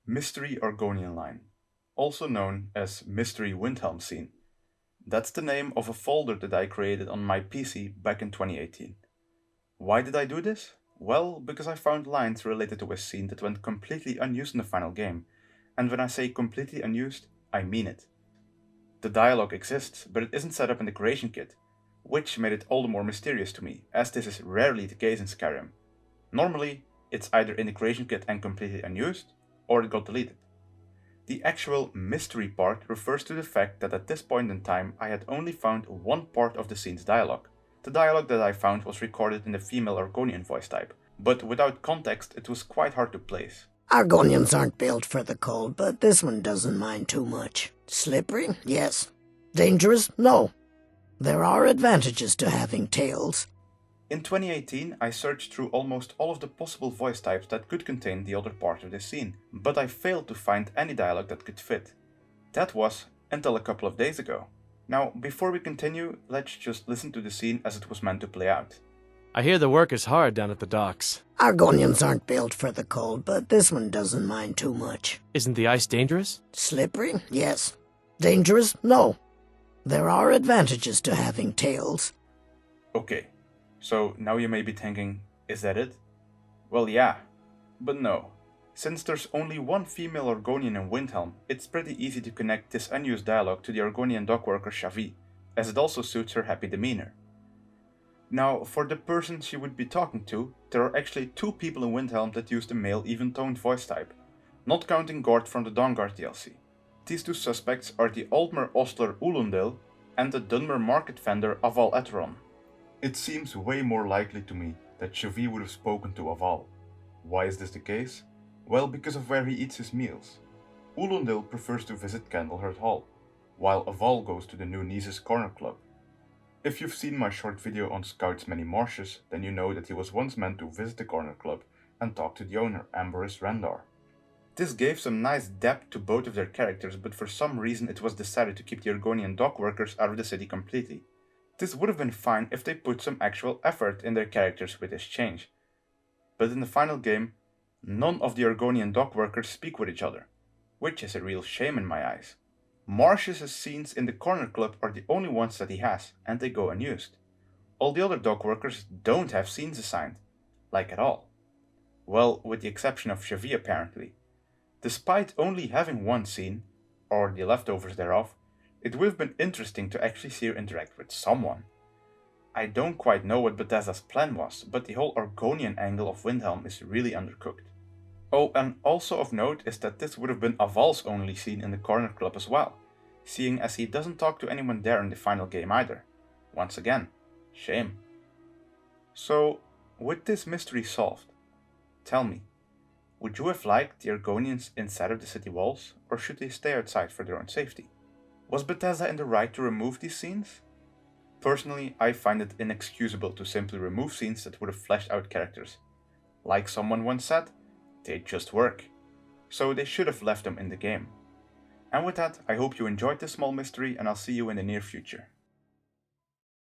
Mystery Argonian line, also known as Mystery Windhelm scene. That's the name of a folder that I created on my PC back in 2018. Why did I do this? Well, because I found lines related to a scene that went completely unused in the final game, and when I say completely unused, I mean it. The dialogue exists, but it isn't set up in the creation kit, which made it all the more mysterious to me, as this is rarely the case in Skyrim. Normally, it's either in the creation kit and completely unused, or it got deleted. The actual mystery part refers to the fact that at this point in time I had only found one part of the scene's dialogue. The dialogue that I found was recorded in the female Argonian voice type, but without context it was quite hard to place. Argonians aren't built for the cold, but this one doesn't mind too much. Slippery? Yes. Dangerous? No. There are advantages to having tails. In 2018, I searched through almost all of the possible voice types that could contain the other part of this scene, but I failed to find any dialogue that could fit. That was until a couple of days ago. Now, before we continue, let's just listen to the scene as it was meant to play out. I hear the work is hard down at the docks. Argonians aren't built for the cold, but this one doesn't mind too much. Isn't the ice dangerous? Slippery? Yes. Dangerous? No. There are advantages to having tails. Okay, so now you may be thinking, is that it? Well, yeah, but no. Since there's only one female Argonian in Windhelm, it's pretty easy to connect this unused dialogue to the Argonian dockworker Shavi, as it also suits her happy demeanor. Now, for the person she would be talking to, there are actually two people in Windhelm that use the male even-toned voice type, not counting Gord from the Dawnguard DLC. These two suspects are the Aldmer Ostler Ulundil and the Dunmer market vendor Aval Eteron. It seems way more likely to me that Shavi would have spoken to Aval. Why is this the case? Well, because of where he eats his meals. Ulundil prefers to visit Candlehearth Hall, while Aval goes to the new Nice's Corner Club. If you've seen my short video on Scout's Many Marshes, then you know that he was once meant to visit the Corner Club and talk to the owner, Amberus Rendar. This gave some nice depth to both of their characters, but for some reason it was decided to keep the Argonian dockworkers out of the city completely. This would have been fine if they put some actual effort in their characters with this change. But in the final game, none of the Argonian dockworkers speak with each other, which is a real shame in my eyes. Marsh's scenes in the Corner Club are the only ones that he has, and they go unused. All the other dockworkers don't have scenes assigned, like at all. Well, with the exception of Shavi apparently. Despite only having one scene, or the leftovers thereof, it would have been interesting to actually see her interact with someone. I don't quite know what Bethesda's plan was, but the whole Argonian angle of Windhelm is really undercooked. Oh, and also of note is that this would have been Aval's only scene in the Corner Club as well, seeing as he doesn't talk to anyone there in the final game either. Once again, shame. So, with this mystery solved, tell me, would you have liked the Argonians inside of the city walls, or should they stay outside for their own safety? Was Bethesda in the right to remove these scenes? Personally, I find it inexcusable to simply remove scenes that would have fleshed out characters. Like someone once said, they just work. So they should have left them in the game. And with that, I hope you enjoyed this small mystery and I'll see you in the near future.